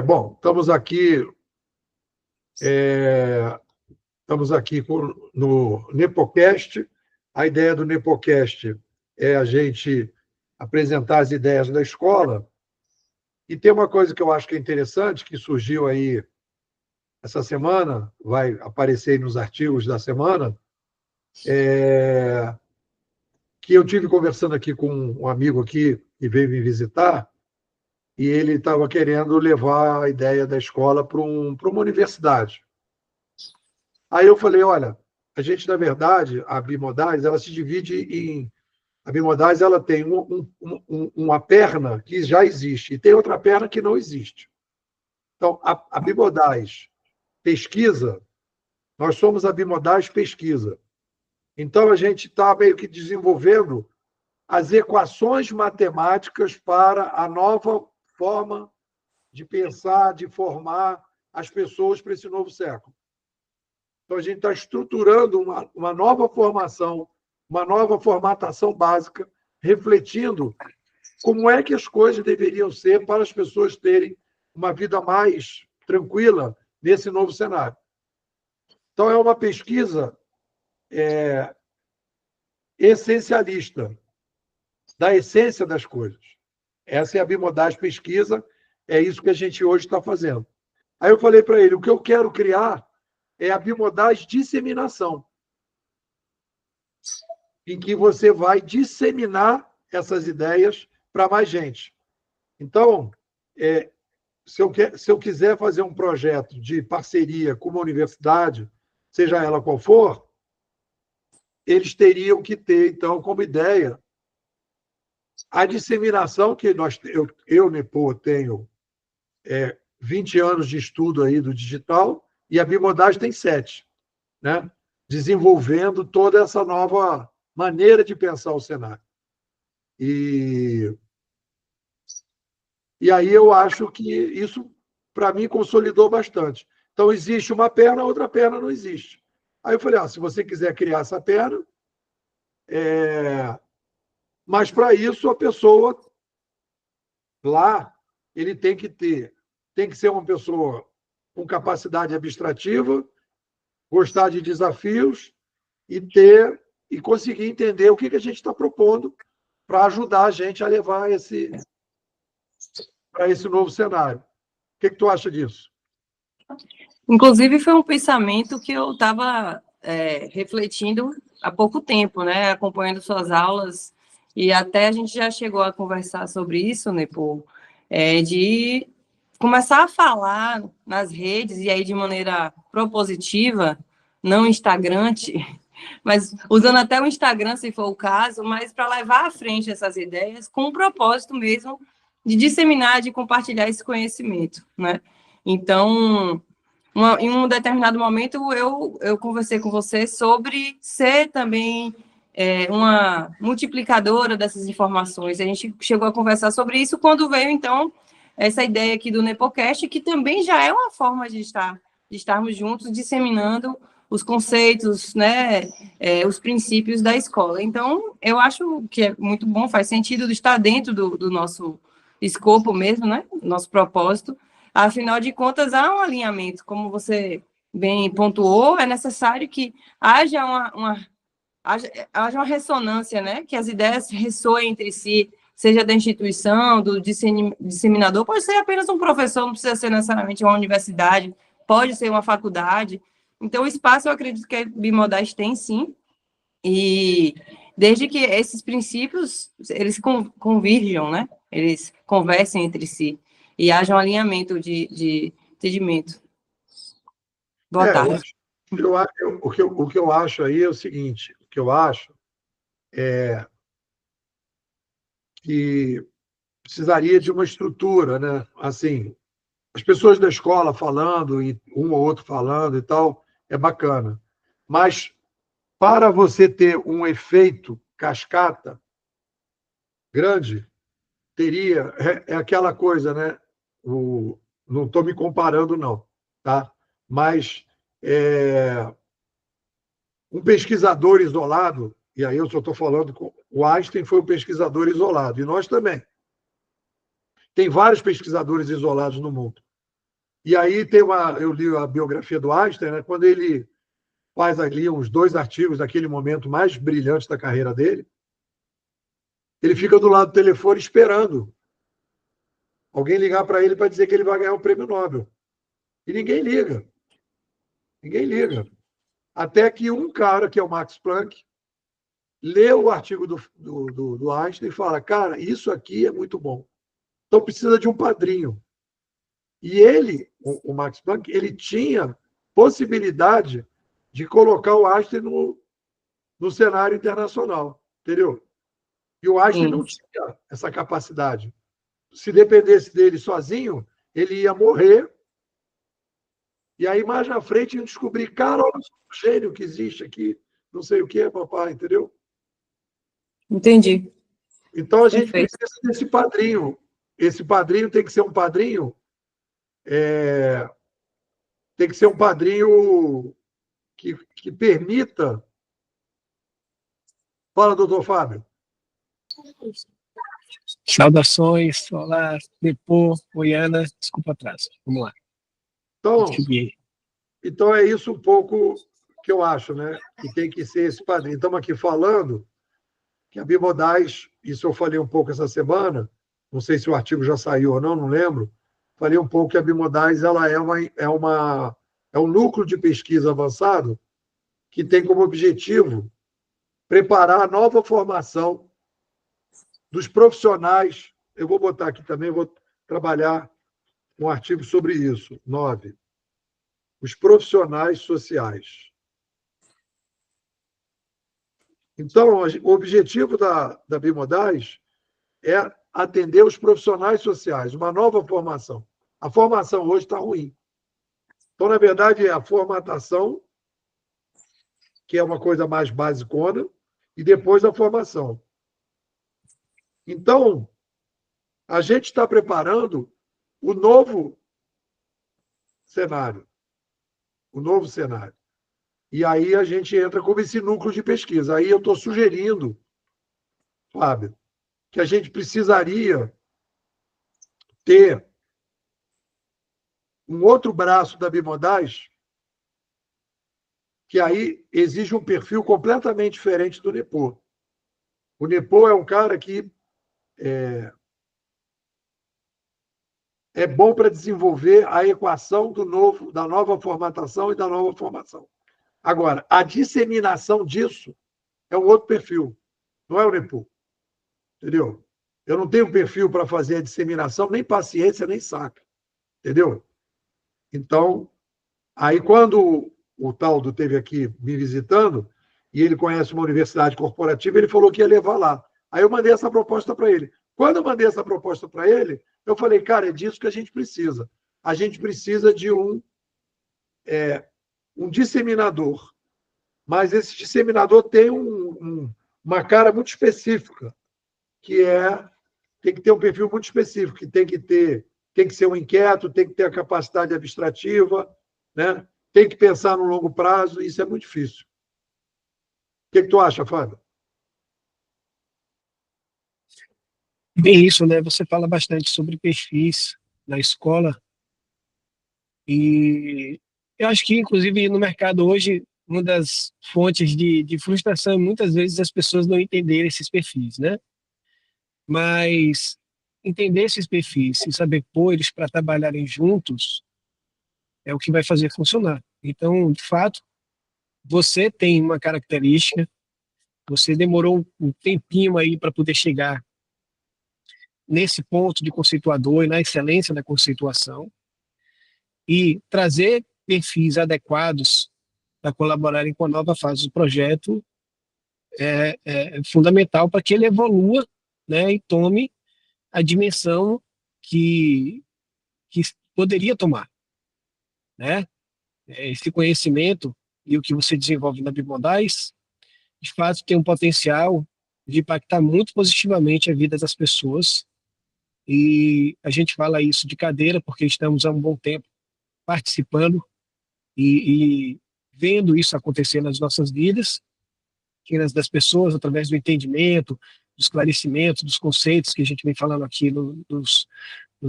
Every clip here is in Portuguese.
Bom, é, estamos aqui no Nepocast. A ideia do Nepocast é a gente apresentar as ideias da escola. E tem uma coisa que eu acho que é interessante, que surgiu aí essa semana, vai aparecer aí nos artigos da semana, que eu tive conversando aqui com um amigo aqui que veio me visitar, e ele estava querendo levar a ideia da escola para uma universidade. Aí eu falei, olha, a gente, na verdade, a Bimodais, ela se divide em... A Bimodais, ela tem uma perna que já existe e tem outra perna que não existe. Então, a Bimodais pesquisa, nós somos a Bimodais pesquisa. Então, a gente está meio que desenvolvendo as equações matemáticas para a nova forma de pensar, de formar as pessoas para esse novo século. Então, a gente está estruturando uma nova formação, uma nova formatação básica, refletindo como é que as coisas deveriam ser para as pessoas terem uma vida mais tranquila nesse novo cenário. Então, é uma pesquisa essencialista, da essência das coisas. Essa é a Bimodais Pesquisa, é isso que a gente hoje está fazendo. Aí eu falei para ele, o que eu quero criar é a Bimodais Disseminação, em que você vai disseminar essas ideias para mais gente. Então, se eu quiser fazer um projeto de parceria com uma universidade, seja ela qual for, eles teriam que ter, então, como ideia a disseminação que eu Nepo, tenho 20 anos de estudo aí do digital e a Bimodais tem 7, né? Desenvolvendo toda essa nova maneira de pensar o cenário. E aí eu acho que isso, para mim, consolidou bastante. Então, existe uma perna, a outra perna não existe. Aí eu falei, se você quiser criar essa perna, mas para isso a pessoa lá, ele tem que ser uma pessoa com capacidade abstrativa, gostar de desafios e conseguir entender o que a gente está propondo para ajudar a gente a levar para esse novo cenário. O que tu acha disso? Inclusive, foi um pensamento que eu estava refletindo há pouco tempo, né? Acompanhando suas aulas, e até a gente já chegou a conversar sobre isso, né, de começar a falar nas redes, e aí de maneira propositiva, não instagrante, mas usando até o Instagram, se for o caso, mas para levar à frente essas ideias com o propósito mesmo de disseminar, de compartilhar esse conhecimento, né? Então, em um determinado momento, eu conversei com você sobre ser também uma multiplicadora dessas informações. A gente chegou a conversar sobre isso quando veio, então, essa ideia aqui do Nepocast, que também já é uma forma de estarmos juntos, disseminando os conceitos, né, os princípios da escola. Então, eu acho que é muito bom, faz sentido de estar dentro do nosso escopo mesmo, né, nosso propósito. Afinal de contas, há um alinhamento, como você bem pontuou, é necessário que haja uma ressonância, né? Que as ideias ressoem entre si, seja da instituição, do disseminador, pode ser apenas um professor, não precisa ser necessariamente uma universidade, pode ser uma faculdade. Então, o espaço, eu acredito que a Bimodais tem, sim, e desde que esses princípios, eles convirjam, né? Eles conversem entre si e haja um alinhamento de entendimento. Boa tarde. O que eu acho aí é o seguinte, o que eu acho é que precisaria de uma estrutura, né? Assim, as pessoas da escola falando, e um ou outro falando e tal, é bacana. Mas para você ter um efeito cascata grande, teria... É aquela coisa, né? Não estou me comparando, não, tá? Mas um pesquisador isolado, e aí eu só estou falando, o Einstein foi um pesquisador isolado, e nós também. Tem vários pesquisadores isolados no mundo. E aí eu li a biografia do Einstein, né, quando ele faz ali uns 2 artigos naquele momento mais brilhante da carreira dele, ele fica do lado do telefone esperando alguém ligar para ele para dizer que ele vai ganhar o prêmio Nobel. E ninguém liga. Ninguém liga. Até que um cara, que é o Max Planck, lê o artigo do Einstein e fala: cara, isso aqui é muito bom. Então precisa de um padrinho. E ele, o Max Planck, ele tinha possibilidade de colocar o Einstein no cenário internacional, entendeu? E o Einstein não tinha essa capacidade. Se dependesse dele sozinho, ele ia morrer. E aí, mais na frente, iam descobrir, cara, olha o gênio que existe aqui, não sei o que, papai, entendeu? Entendi. Então, a gente precisa desse padrinho. Esse padrinho tem que ser um padrinho... tem que ser um padrinho que permita... Fala, doutor Fábio. Saudações, olá, Depô, Goiânia, desculpa atraso, vamos lá. Então é isso um pouco que eu acho, né? Que tem que ser esse padrinho. Estamos aqui falando que a Bimodais, isso eu falei um pouco essa semana, não sei se o artigo já saiu ou não, não lembro, falei um pouco que a Bimodais ela é um núcleo de pesquisa avançado que tem como objetivo preparar a nova formação dos profissionais. Eu vou botar aqui também, vou trabalhar um artigo sobre isso. 9. Os profissionais sociais. Então, o objetivo da Bimodais é atender os profissionais sociais, uma nova formação. A formação hoje está ruim. Então, na verdade, é a formatação, que é uma coisa mais basicona, e depois a formação. Então, a gente está preparando o novo cenário. O novo cenário. E aí a gente entra como esse núcleo de pesquisa. Aí eu estou sugerindo, Fábio, que a gente precisaria ter um outro braço da Bimodais, que aí exige um perfil completamente diferente do Nepô. O Nepô é um cara que é bom para desenvolver a equação da nova formatação e da nova formação. Agora, a disseminação disso é um outro perfil, não é o Nepô. Entendeu? Eu não tenho perfil para fazer a disseminação, nem paciência, nem saco. Entendeu? Então, aí quando o Taldo esteve aqui me visitando, e ele conhece uma universidade corporativa, ele falou que ia levar lá. Aí eu mandei essa proposta para ele. Quando eu mandei essa proposta para ele, eu falei, cara, é disso que a gente precisa. A gente precisa de um disseminador. Mas esse disseminador tem uma cara muito específica, que tem que ter um perfil muito específico, que tem que ser um inquieto, tem que ter a capacidade abstrativa, né? Tem que pensar no longo prazo, isso é muito difícil. O que tu acha, Fábio? Bem isso, né? Você fala bastante sobre perfis na escola e eu acho que, inclusive, no mercado hoje, uma das fontes de frustração é muitas vezes as pessoas não entenderem esses perfis, né? Mas entender esses perfis e saber pôr eles para trabalharem juntos é o que vai fazer funcionar. Então, de fato, você tem uma característica, você demorou um tempinho aí para poder chegar nesse ponto de conceituador e na excelência da conceituação e trazer perfis adequados para colaborarem com a nova fase do projeto é fundamental para que ele evolua, né, e tome a dimensão que poderia tomar, né? Esse conhecimento e o que você desenvolve na Bimodais, de fato, tem um potencial de impactar muito positivamente a vida das pessoas. E a gente fala isso de cadeira porque estamos há um bom tempo participando e vendo isso acontecer nas nossas vidas, das pessoas através do entendimento, esclarecimento dos conceitos que a gente vem falando aqui nos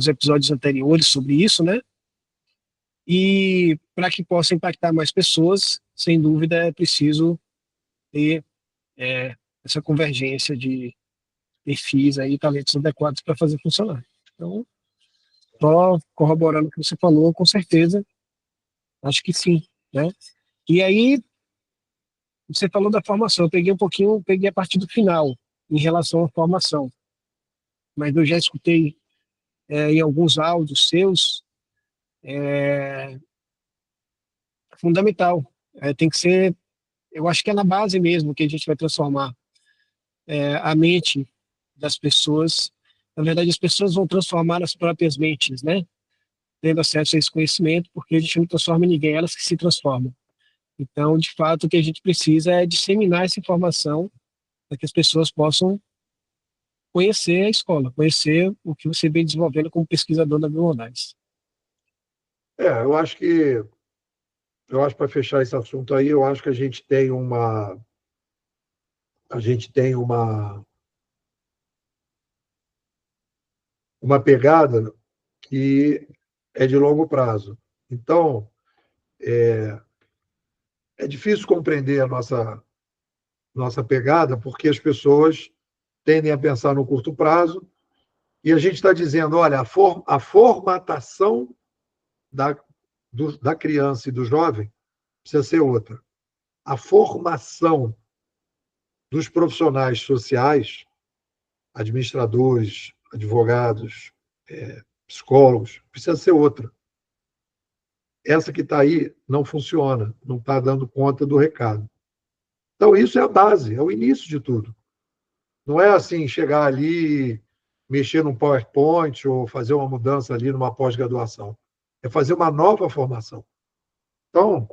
episódios anteriores sobre isso, né? E para que possa impactar mais pessoas, sem dúvida, é preciso ter essa convergência de perfis aí, talentos adequados para fazer funcionar. Então, só corroborando o que você falou, com certeza, acho que sim, né? E aí, você falou da formação, eu peguei a partir do final, em relação à formação, mas eu já escutei em alguns áudios seus, fundamental, tem que ser, eu acho que é na base mesmo que a gente vai transformar a mente das pessoas. Na verdade, as pessoas vão transformar as próprias mentes, né? Tendo acesso a esse conhecimento, porque a gente não transforma ninguém, elas que se transformam. Então, de fato, o que a gente precisa é disseminar essa informação para que as pessoas possam conhecer a escola, conhecer o que você vem desenvolvendo como pesquisador da Biomodais. Eu acho para fechar esse assunto aí, eu acho que a gente tem uma pegada que é de longo prazo. Então, é difícil compreender a nossa pegada, porque as pessoas tendem a pensar no curto prazo, e a gente está dizendo, olha, a formatação da criança e do jovem precisa ser outra. A formação dos profissionais sociais, administradores, advogados, psicólogos, precisa ser outra. Essa que está aí não funciona, não está dando conta do recado. Então, isso é a base, é o início de tudo. Não é assim, chegar ali, mexer num PowerPoint ou fazer uma mudança ali numa pós-graduação. É fazer uma nova formação. Então,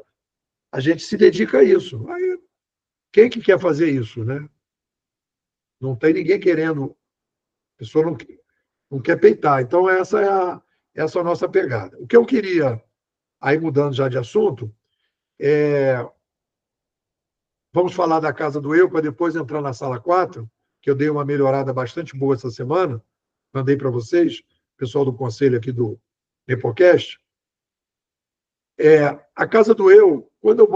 a gente se dedica a isso. Aí, quem que quer fazer isso, né? Não tem ninguém querendo, a pessoa não quer peitar. Então, essa é a nossa pegada. O que eu queria, aí mudando já de assunto, vamos falar da Casa do Eu, para depois entrar na Sala 4, que eu dei uma melhorada bastante boa essa semana, mandei para vocês, pessoal do conselho aqui do Nepocast. A Casa do Eu, quando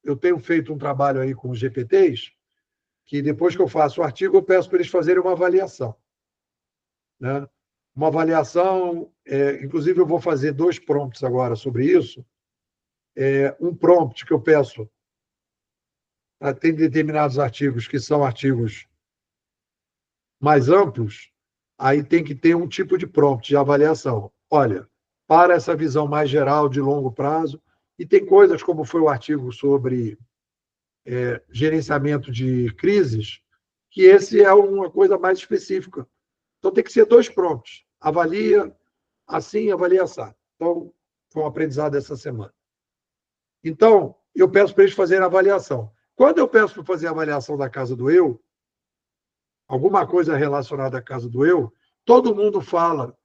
eu tenho feito um trabalho aí com os GPTs, que depois que eu faço o artigo, eu peço para eles fazerem uma avaliação. Né? Uma avaliação, inclusive eu vou fazer 2 prompts agora sobre isso. Um prompt que eu peço, tem determinados artigos que são artigos mais amplos, aí tem que ter um tipo de prompt de avaliação. Olha, para essa visão mais geral de longo prazo, e tem coisas como foi o artigo sobre gerenciamento de crises, que esse é uma coisa mais específica. Então, tem que ser 2 prompts. Avalia assim, avalia assado. Então, foi um aprendizado dessa semana. Então, eu peço para eles fazerem a avaliação. Quando eu peço para fazer a avaliação da Casa do Eu, alguma coisa relacionada à Casa do Eu, todo mundo fala.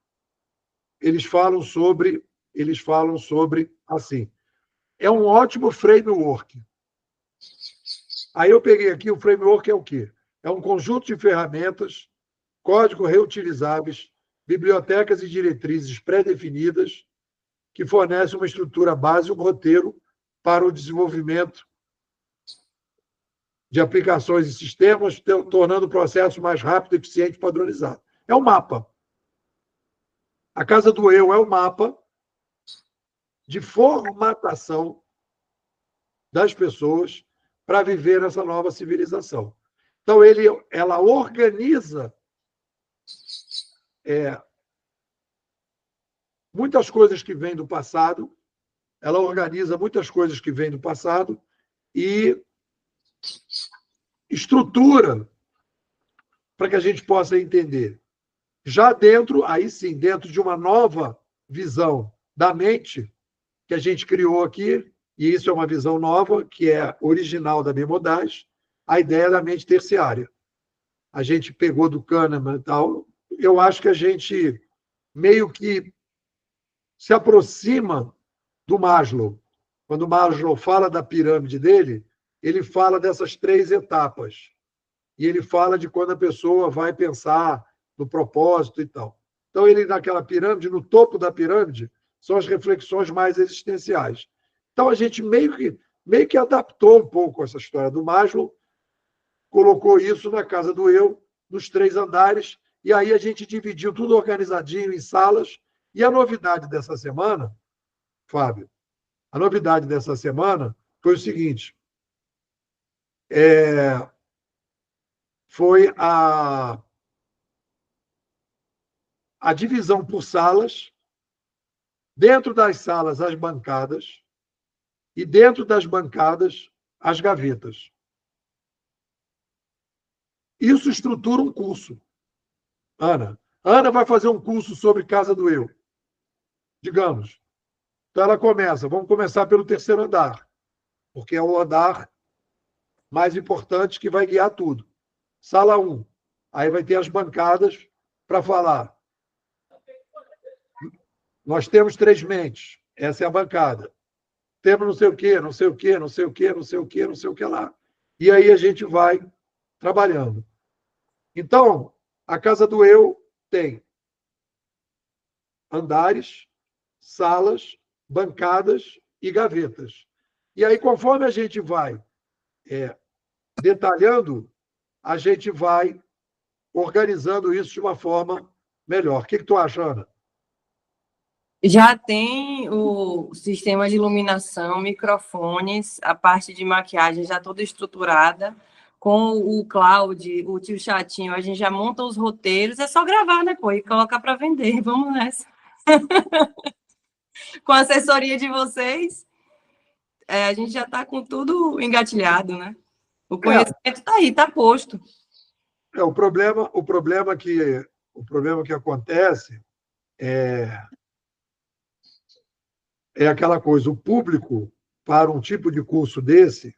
Eles falam sobre assim. É um ótimo framework. Aí eu peguei aqui, o framework é o quê? É um conjunto de ferramentas, códigos reutilizáveis, bibliotecas e diretrizes pré-definidas, que fornecem uma estrutura base, um roteiro para o desenvolvimento de aplicações e sistemas, tornando o processo mais rápido, eficiente e padronizado. É um mapa. A Casa do Eu é um mapa de formatação das pessoas para viver essa nova civilização. Então, ela organiza muitas coisas que vêm do passado, ela organiza muitas coisas que vêm do passado e estrutura para que a gente possa entender. Já aí sim, dentro de uma nova visão da mente que a gente criou aqui, e isso é uma visão nova, que é original da Biomodais, a ideia da mente terciária. A gente pegou do Kahneman e tal. Eu acho que a gente meio que se aproxima do Maslow. Quando o Maslow fala da pirâmide dele, ele fala dessas 3 etapas. e ele fala de quando a pessoa vai pensar no propósito e tal. Então, ele, naquela pirâmide, no topo da pirâmide, são as reflexões mais existenciais. Então, a gente meio que adaptou um pouco essa história do Maslow, colocou isso na casa do eu, nos 3 andares, e aí a gente dividiu tudo organizadinho em salas. E a novidade dessa semana, Fábio, a novidade dessa semana foi o seguinte: foi a divisão por salas, dentro das salas as bancadas, e dentro das bancadas as gavetas. Isso estrutura um curso. Ana vai fazer um curso sobre Casa do Eu, digamos. Então ela começa, vamos começar pelo 3º andar, porque é o andar mais importante que vai guiar tudo. Sala 1, aí vai ter as bancadas para falar. Nós temos 3 mentes, essa é a bancada. Temos não sei o quê, não sei o quê, não sei o quê, não sei o quê, não sei o que lá. E aí a gente vai trabalhando. Então, a Casa do Eu tem andares, salas, bancadas e gavetas. E aí, conforme a gente vai detalhando, a gente vai organizando isso de uma forma melhor. O que tu acha, Ana? Já tem o sistema de iluminação, microfones, a parte de maquiagem já toda estruturada, com o Cloud, o tio Chatinho, a gente já monta os roteiros, é só gravar, né, pô, e colocar para vender, vamos nessa. Com a assessoria de vocês, a gente já está com tudo engatilhado, né? O conhecimento está aí, está posto. O problema que acontece é aquela coisa, o público para um tipo de curso desse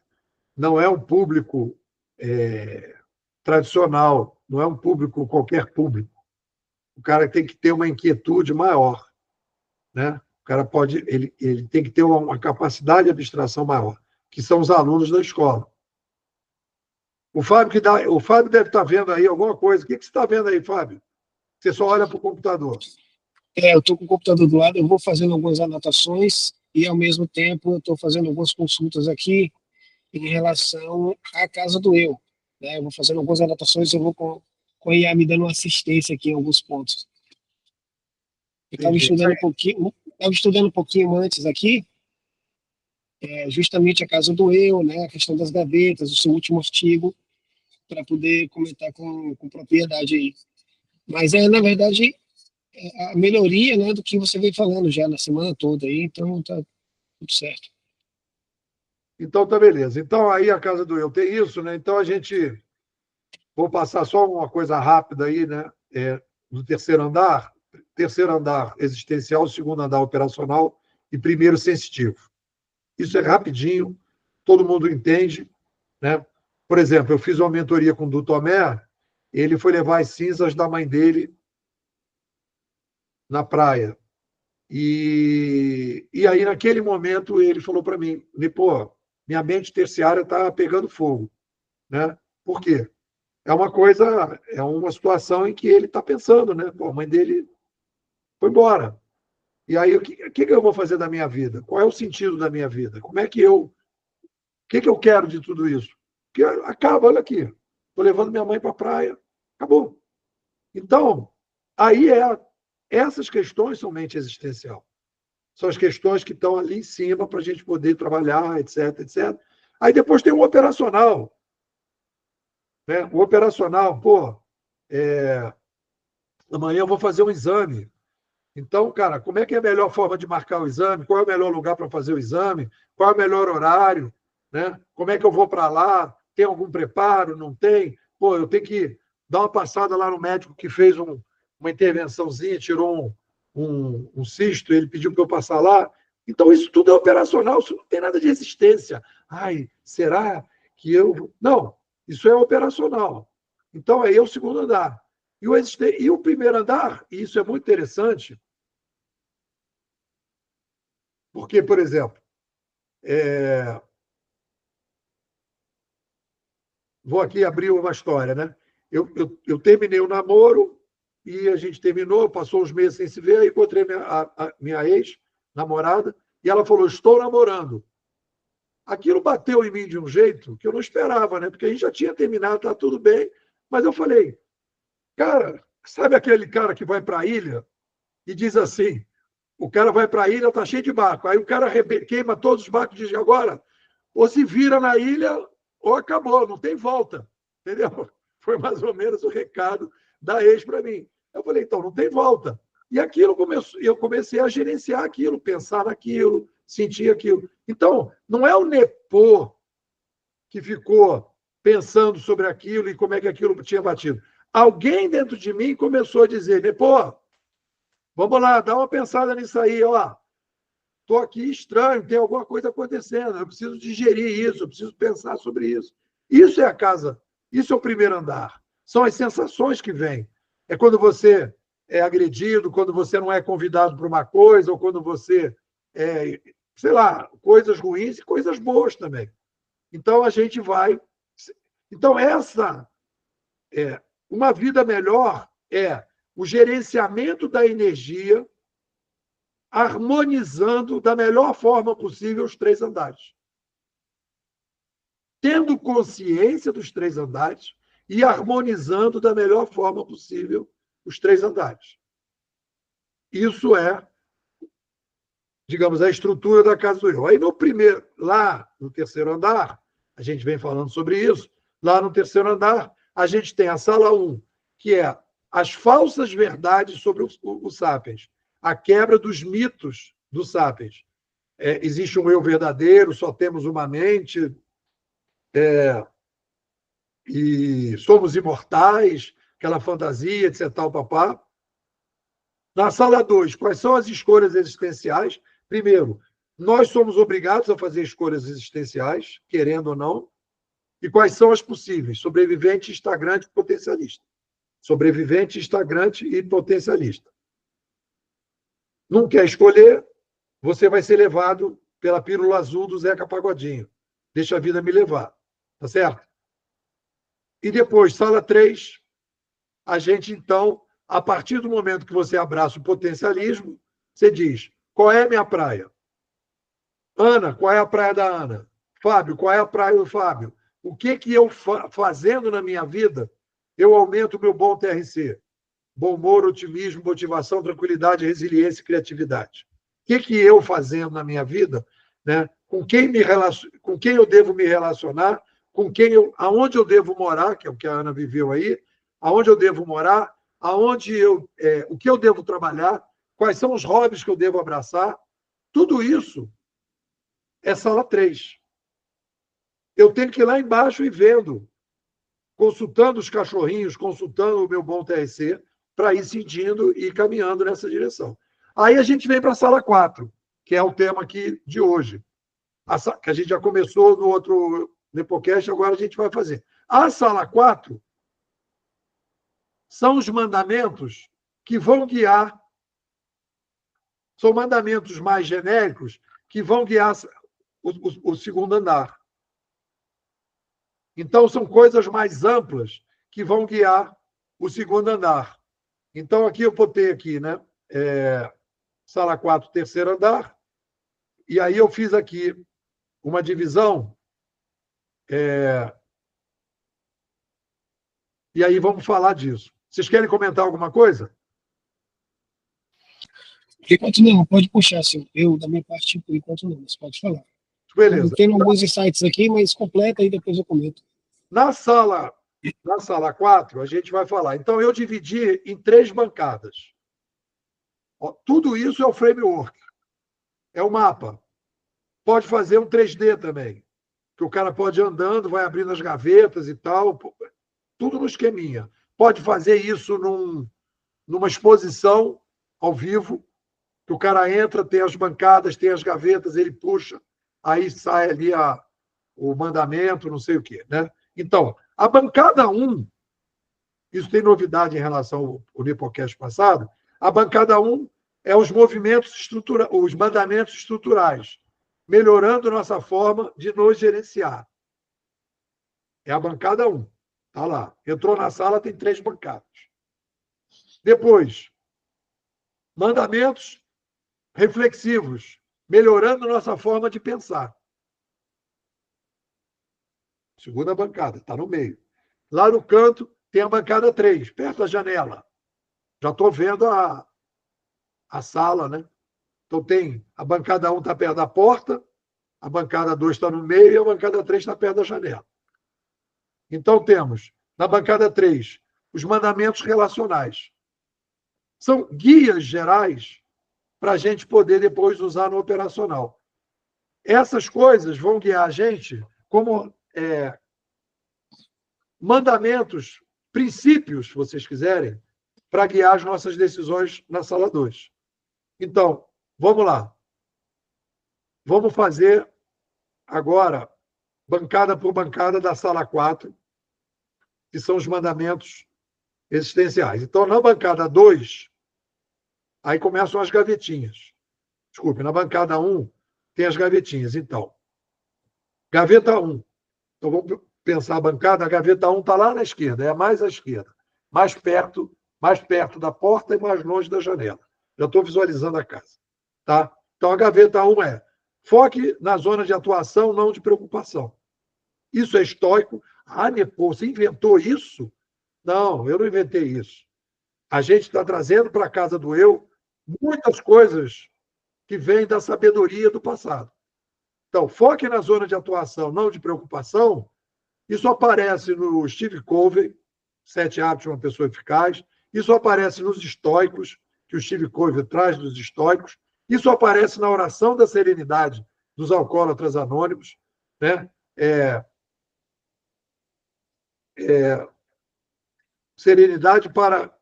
não é um público tradicional, não é um público, qualquer público. O cara tem que ter uma inquietude maior, né? O cara ele tem que ter uma capacidade de abstração maior, que são os alunos da escola. O Fábio deve estar vendo aí alguma coisa. O que você está vendo aí, Fábio? Você só olha para o computador. Eu estou com o computador do lado, eu vou fazendo algumas anotações e, ao mesmo tempo, eu estou fazendo algumas consultas aqui em relação à Casa do Eu. Né? Eu vou fazendo algumas anotações e eu vou com a IA me dando uma assistência aqui em alguns pontos. Eu estava estudando um pouquinho antes aqui, justamente a Casa do Eu, né? A questão das gavetas, o seu último artigo, para poder comentar com propriedade aí. Mas na verdade, a melhoria, né, do que você vem falando já na semana toda aí, então tá tudo certo. Então, tá beleza. Então, aí a Casa do Eu tem isso, né? Então, vou passar só uma coisa rápida aí, né? No 3º andar, 3º andar existencial, 2º andar operacional e 1º sensitivo. Isso é rapidinho, todo mundo entende, né? Por exemplo, eu fiz uma mentoria com o Du Tomé, ele foi levar as cinzas da mãe dele na praia. E aí, naquele momento, ele falou para mim, pô, minha mente terciária está pegando fogo, né? Por quê? É uma situação em que ele está pensando, né? Pô, a mãe dele foi embora. E aí, o que eu vou fazer da minha vida? Qual é o sentido da minha vida? O que eu quero de tudo isso? Que acaba, olha aqui, estou levando minha mãe para a praia, acabou. Então, aí essas questões são mente existencial. São as questões que estão ali em cima para a gente poder trabalhar, etc, etc. Aí depois tem o operacional. Né? O operacional, pô, amanhã eu vou fazer um exame. Então, cara, como é que é a melhor forma de marcar o exame? Qual é o melhor lugar para fazer o exame? Qual é o melhor horário? Né? Como é que eu vou para lá? Tem algum preparo? Não tem? Pô, eu tenho que dar uma passada lá no médico que fez uma intervençãozinha, tirou um cisto, ele pediu para eu passar lá. Então, isso tudo é operacional, isso não tem nada de existência. Ai, será que eu. Não, isso é operacional. Então, aí é o 2º andar. E o 1º andar, e isso é muito interessante, porque, por exemplo, vou aqui abrir uma história, né? Eu terminei o namoro e a gente terminou, passou uns meses sem se ver, aí encontrei a minha ex-namorada e ela falou, estou namorando. Aquilo bateu em mim de um jeito que eu não esperava, né? Porque a gente já tinha terminado, tá tudo bem, mas eu falei, cara, sabe aquele cara que vai para a ilha e diz assim, o cara vai para a ilha, tá cheio de barco, aí o cara queima todos os barcos e diz, agora, ou se vira na ilha ou acabou, não tem volta, entendeu? Foi mais ou menos o recado da ex para mim. Eu falei, então, não tem volta. E aquilo começou, eu comecei a gerenciar aquilo, pensar naquilo, sentir aquilo. Então, não é o Nepô que ficou pensando sobre aquilo e como é que aquilo tinha batido. Alguém dentro de mim começou a dizer, Nepô, vamos lá, dá uma pensada nisso aí, ó. Estou aqui estranho, tem alguma coisa acontecendo, eu preciso digerir isso, eu preciso pensar sobre isso. Isso é a casa, isso é o primeiro andar. São as sensações que vêm. É quando você é agredido, quando você não é convidado para uma coisa, ou quando você sei lá, coisas ruins e coisas boas também. Então, a gente vai... Então, uma vida melhor é o gerenciamento da energia harmonizando da melhor forma possível os 3 andares. Tendo consciência dos 3 andares e harmonizando da melhor forma possível os 3 andares. Isso é, digamos, a estrutura da casa do eu. Aí no primeiro, lá no terceiro andar, a gente vem falando sobre isso, lá no terceiro andar, a gente tem a sala 1, que é as falsas verdades sobre o Sapiens, a quebra dos mitos do Sapiens. Existe um eu verdadeiro, só temos uma mente, e somos imortais, aquela fantasia, etc. Tal, papá. Na sala 2, quais são as escolhas existenciais? Primeiro, nós somos obrigados a fazer escolhas existenciais, querendo ou não. E quais são as possíveis? Sobrevivente, estagrante e potencialista. Sobrevivente, estagrante e potencialista. Não quer escolher, você vai ser levado pela pílula azul do Zeca Pagodinho. Deixa a vida me levar. Tá certo? E depois, sala 3, a gente, então, a partir do momento que você abraça o potencialismo, você diz, qual é a minha praia? Ana, qual é a praia da Ana? Fábio, qual é a praia do Fábio? O que eu fazendo na minha vida, eu aumento o meu bom TRC? Bom humor, otimismo, motivação, tranquilidade, resiliência e criatividade. O que eu fazendo na minha vida, né? Com quem eu devo me relacionar, aonde eu devo morar, que é o que a Ana viveu aí, aonde eu devo morar, o que eu devo trabalhar, quais são os hobbies que eu devo abraçar, tudo isso é sala 3. Eu tenho que ir lá embaixo e vendo, consultando os cachorrinhos, consultando o meu bom TRC, para ir sentindo e caminhando nessa direção. Aí a gente vem para a sala 4, que é o tema aqui de hoje, que a gente já começou no outro Nepocast, agora a gente vai fazer. A sala 4 são os mandamentos que vão guiar, são mandamentos mais genéricos que vão guiar o segundo andar. Então, são coisas mais amplas que vão guiar o segundo andar. Então, aqui eu botei aqui, né? Sala 4, terceiro andar, e aí eu fiz aqui uma divisão, e aí vamos falar disso. Vocês querem comentar alguma coisa? Por enquanto não, pode puxar, sim. Eu, da minha parte, por enquanto não, mas pode falar. Beleza. Tem alguns insights aqui, mas completa e depois eu comento. Na sala 4, a gente vai falar. Então, eu dividi em 3 bancadas. Ó, tudo isso é o framework, é o mapa. Pode fazer um 3D também, que o cara pode ir andando, vai abrindo as gavetas e tal, tudo no esqueminha. Pode fazer isso numa exposição ao vivo, que o cara entra, tem as bancadas, tem as gavetas, ele puxa, aí sai ali o mandamento, não sei o quê, né? Então, a bancada 1, isso tem novidade em relação ao Nepocast passado, a bancada 1 é os os mandamentos estruturais, melhorando nossa forma de nos gerenciar. É a bancada 1. Está lá. Entrou na sala, tem 3 bancadas. Depois, mandamentos reflexivos, melhorando nossa forma de pensar. Segunda bancada, está no meio. Lá no canto tem a bancada 3, perto da janela. Já estou vendo a sala, né? Então tem a bancada 1 está perto da porta, a bancada 2 está no meio e a bancada 3 está perto da janela. Então temos, na bancada 3, os mandamentos relacionais. São guias gerais para a gente poder depois usar no operacional. Essas coisas vão guiar a gente como mandamentos, princípios, se vocês quiserem, para guiar as nossas decisões na sala 2. Então, vamos lá. Vamos fazer agora, bancada por bancada da sala 4, que são os mandamentos existenciais. Então, na bancada 2, aí começam as gavetinhas. Desculpe, na bancada 1 tem as gavetinhas. Então, gaveta 1. Então, vamos pensar a bancada. A gaveta 1 está lá na esquerda, é a mais à esquerda. Mais perto da porta e mais longe da janela. Já estou visualizando a casa. Tá? Então, a gaveta 1 é foque na zona de atuação, não de preocupação. Isso é estoico. Ah, Nepô, você inventou isso? Não, eu não inventei isso. A gente está trazendo para a casa do eu muitas coisas que vêm da sabedoria do passado. Então, foque na zona de atuação, não de preocupação. Isso aparece no Steve Covey, 7 hábitos de uma pessoa eficaz. Isso aparece nos estoicos, que o Steve Covey traz dos estoicos. Isso aparece na oração da serenidade dos alcoólatras anônimos, né? Serenidade para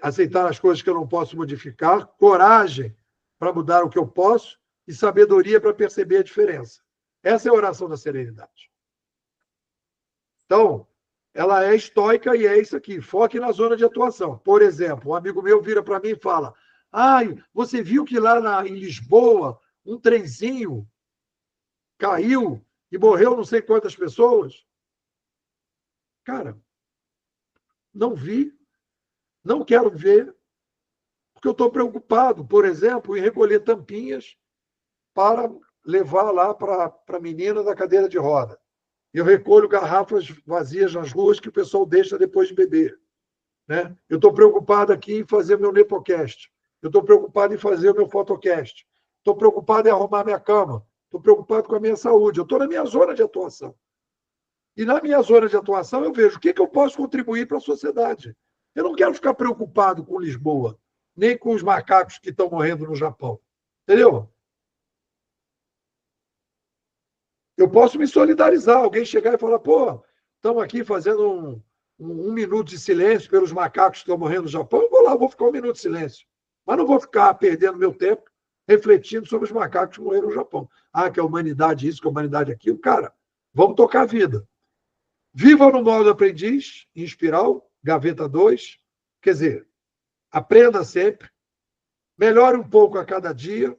aceitar as coisas que eu não posso modificar, coragem para mudar o que eu posso e sabedoria para perceber a diferença. Essa é a oração da serenidade. Então, ela é estoica e é isso aqui. Foque na zona de atuação. Por exemplo, um amigo meu vira para mim e fala: você viu que lá em Lisboa um trenzinho caiu e morreu não sei quantas pessoas? Cara, não vi, não quero ver, porque eu estou preocupado, por exemplo, em recolher tampinhas para levar lá para a menina da cadeira de roda. Eu recolho garrafas vazias nas ruas que o pessoal deixa depois de beber. Né? Eu estou preocupado aqui em fazer meu Nepocast. Eu estou preocupado em fazer o meu Photocast. Estou preocupado em arrumar minha cama. Estou preocupado com a minha saúde. Eu estou na minha zona de atuação. E na minha zona de atuação eu vejo o que eu posso contribuir para a sociedade. Eu não quero ficar preocupado com Lisboa, nem com os macacos que estão morrendo no Japão. Entendeu? Eu posso me solidarizar. Alguém chegar e falar: pô, estamos aqui fazendo um minuto de silêncio pelos macacos que estão morrendo no Japão. Eu vou lá, vou ficar 1 minuto de silêncio. Mas não vou ficar perdendo meu tempo refletindo sobre os macacos que morreram no Japão. Que a humanidade isso, que a humanidade aquilo. Cara, vamos tocar a vida. Viva no modo aprendiz, em espiral, gaveta 2. Quer dizer, aprenda sempre. Melhore um pouco a cada dia.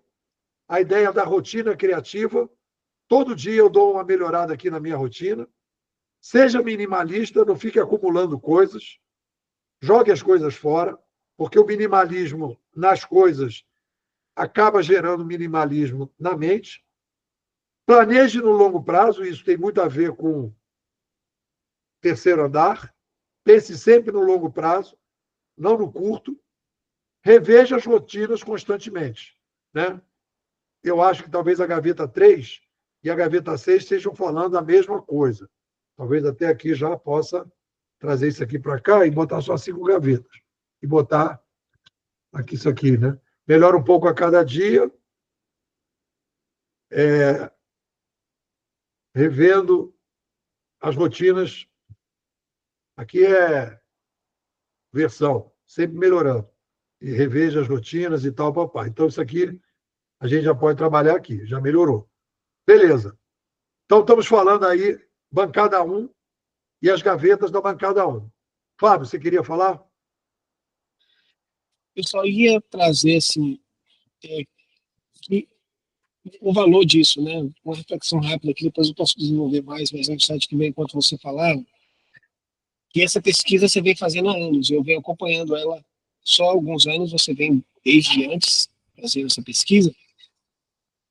A ideia da rotina criativa. Todo dia eu dou uma melhorada aqui na minha rotina. Seja minimalista, não fique acumulando coisas. Jogue as coisas fora, porque o minimalismo nas coisas acaba gerando minimalismo na mente. Planeje no longo prazo, isso tem muito a ver com terceiro andar. Pense sempre no longo prazo, não no curto. Reveja as rotinas constantemente. Né? Eu acho que talvez a gaveta 3 e a gaveta 6 estejam falando a mesma coisa. Talvez até aqui já possa trazer isso aqui para cá e botar só 5 gavetas. E botar aqui isso aqui, né? Melhora um pouco a cada dia. Revendo as rotinas. Aqui é versão, sempre melhorando. E reveja as rotinas e tal, papai. Então, isso aqui a gente já pode trabalhar aqui, já melhorou. Beleza. Então, estamos falando aí, bancada 1 e as gavetas da bancada 1. Fábio, você queria falar? Eu só ia trazer, assim, que o valor disso, né? Uma reflexão rápida aqui, depois eu posso desenvolver mais no site que vem enquanto você falava, que essa pesquisa você vem fazendo há anos, eu venho acompanhando ela só há alguns anos, você vem desde antes fazendo essa pesquisa,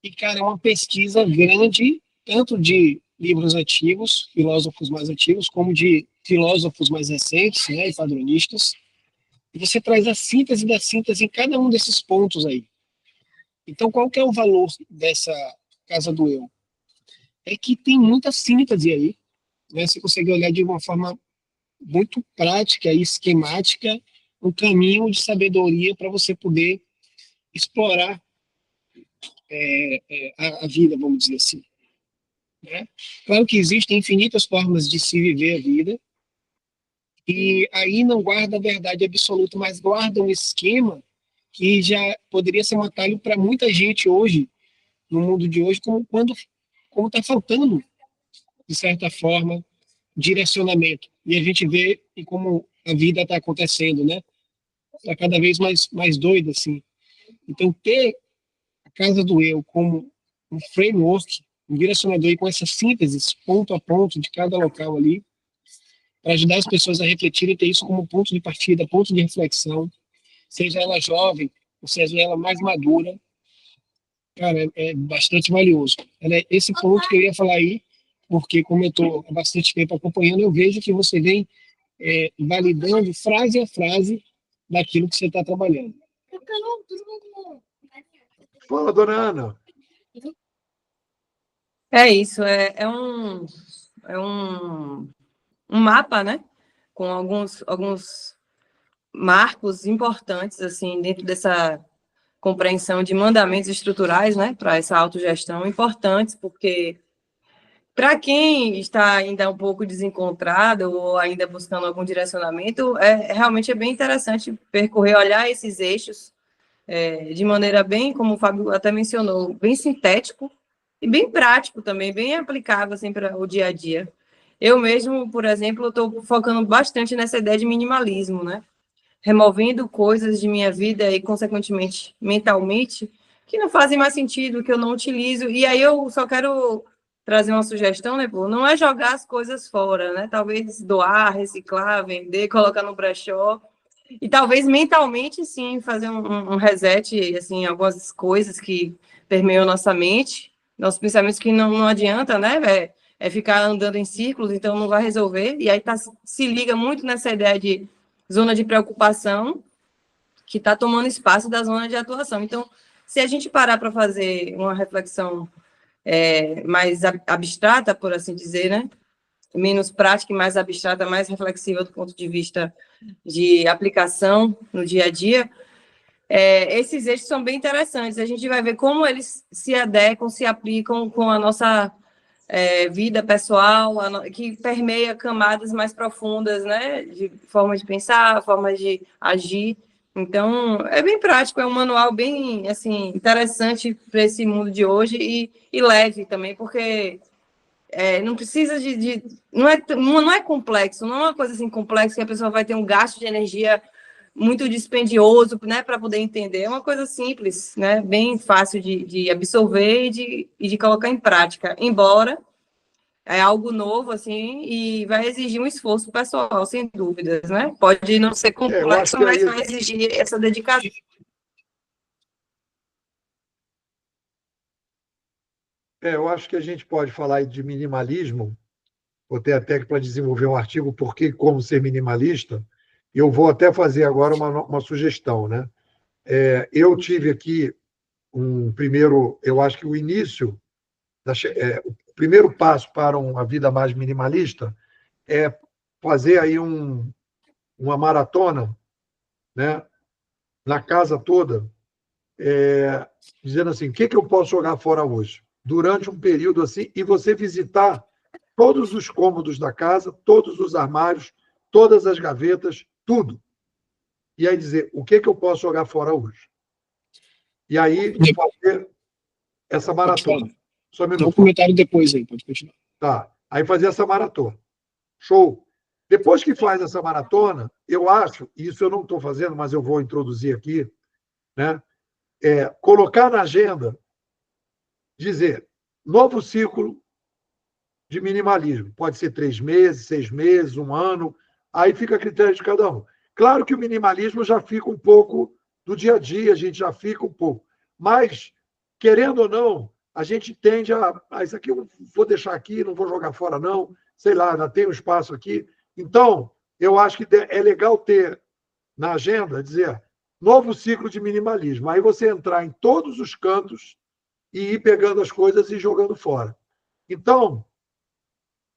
e, cara, é uma pesquisa grande, tanto de livros antigos, filósofos mais antigos, como de filósofos mais recentes, né, e padronistas, e você traz a síntese da síntese em cada um desses pontos aí. Então, qual que é o valor dessa Casa do Eu? É que tem muita síntese aí, né? Você consegue olhar de uma forma muito prática e esquemática um caminho de sabedoria para você poder explorar a vida, vamos dizer assim. Né? Claro que existem infinitas formas de se viver a vida, e aí não guarda a verdade absoluta, mas guarda um esquema que já poderia ser um atalho para muita gente hoje, no mundo de hoje, como está faltando, de certa forma, direcionamento. E a gente vê e como a vida está acontecendo, né? Está cada vez mais doida, assim. Então, ter a Casa do Eu como um framework, um direcionador, e com essas sínteses, ponto a ponto, de cada local ali, para ajudar as pessoas a refletirem e ter isso como ponto de partida, ponto de reflexão, seja ela jovem, ou seja ela mais madura, cara, é bastante valioso. É esse ponto que eu ia falar aí, porque como eu estou há bastante tempo acompanhando, eu vejo que você vem validando frase a frase daquilo que você está trabalhando. Fala, dona Ana. É isso, é um mapa, né? Com alguns marcos importantes, assim, dentro dessa compreensão de mandamentos estruturais, né? Para essa autogestão, importantes, porque para quem está ainda um pouco desencontrado ou ainda buscando algum direcionamento, realmente é bem interessante percorrer, olhar esses eixos de maneira bem, como o Fábio até mencionou, bem sintético e bem prático também, bem aplicável assim, para o dia a dia. Eu mesmo, por exemplo, estou focando bastante nessa ideia de minimalismo, né? Removendo coisas de minha vida e, consequentemente, mentalmente, que não fazem mais sentido, que eu não utilizo. E aí eu só quero trazer uma sugestão, né, pô? Não é jogar as coisas fora, né? Talvez doar, reciclar, vender, colocar no brechó. E talvez mentalmente, sim, fazer um reset, assim, algumas coisas que permeiam nossa mente, nossos pensamentos que não adianta, né? É ficar andando em círculos, então não vai resolver. E aí se liga muito nessa ideia de zona de preocupação que está tomando espaço da zona de atuação. Então, se a gente parar para fazer uma reflexão mais abstrata, por assim dizer, né? Menos prática e mais abstrata, mais reflexiva do ponto de vista de aplicação no dia a dia, esses eixos são bem interessantes. A gente vai ver como eles se adequam, se aplicam com a nossa vida pessoal, que permeia camadas mais profundas, né? De forma de pensar, forma de agir. Então, é bem prático, é um manual bem assim, interessante para esse mundo de hoje e leve também, porque não precisa não é complexo, não é uma coisa assim complexa que a pessoa vai ter um gasto de energia muito dispendioso, né, para poder entender. É uma coisa simples, né, bem fácil de absorver e de colocar em prática, embora é algo novo, assim, e vai exigir um esforço pessoal, sem dúvidas, né? Pode não ser Eu acho complexo, que mas aí, vai exigir essa dedicação. eu acho que a gente pode falar aí de minimalismo, vou ter até para desenvolver um artigo por que como ser minimalista. Eu vou até fazer agora uma sugestão, né? Eu tive aqui um primeiro, eu acho que o início, o primeiro passo para uma vida mais minimalista é fazer aí uma maratona, né, na casa toda, dizendo assim, o que eu posso jogar fora hoje? Durante um período assim, e você visitar todos os cômodos da casa, todos os armários, todas as gavetas, tudo. E aí dizer, o que eu posso jogar fora hoje? E aí fazer essa Pode falar. maratona. Só um Tem um minuto. comentário depois aí, pode continuar. Tá. Aí fazer essa maratona. Show. Depois que faz essa maratona, eu acho, e isso eu não estou fazendo, mas eu vou introduzir aqui, né? Colocar na agenda dizer, novo ciclo de minimalismo. Pode ser 3 meses, 6 meses, 1 ano, aí fica a critério de cada um. Claro que o minimalismo já fica um pouco do dia a dia, a gente já fica um pouco. Mas, querendo ou não, a gente tende isso aqui eu vou deixar aqui, não vou jogar fora, não. Sei lá, ainda tem um espaço aqui. Então, eu acho que é legal ter na agenda, dizer, novo ciclo de minimalismo. Aí você entrar em todos os cantos e ir pegando as coisas e jogando fora. Então,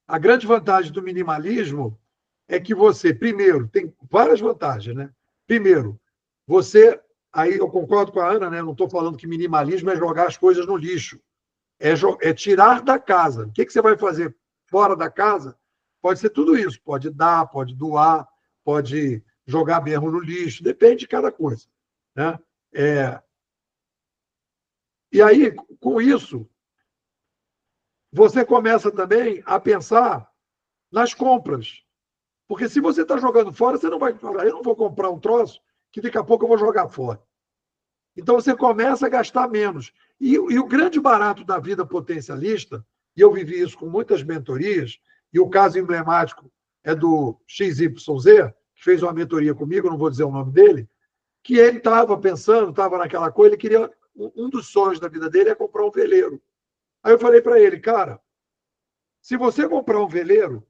a grande vantagem do minimalismo é que você, primeiro, tem várias vantagens, né? Primeiro, você, aí eu concordo com a Ana, né? Não estou falando que minimalismo é jogar as coisas no lixo, é tirar da casa. O que você vai fazer fora da casa? Pode ser tudo isso, pode dar, pode doar, pode jogar mesmo no lixo, depende de cada coisa, né? E aí, com isso, você começa também a pensar nas compras. Porque se você está jogando fora, você não vai falar, eu não vou comprar um troço que daqui a pouco eu vou jogar fora. Então você começa a gastar menos. E o grande barato da vida potencialista, e eu vivi isso com muitas mentorias, e o caso emblemático é do XYZ, que fez uma mentoria comigo, não vou dizer o nome dele, que ele estava pensando, estava naquela coisa, ele queria. Um dos sonhos da vida dele é comprar um veleiro. Aí eu falei para ele, cara, se você comprar um veleiro,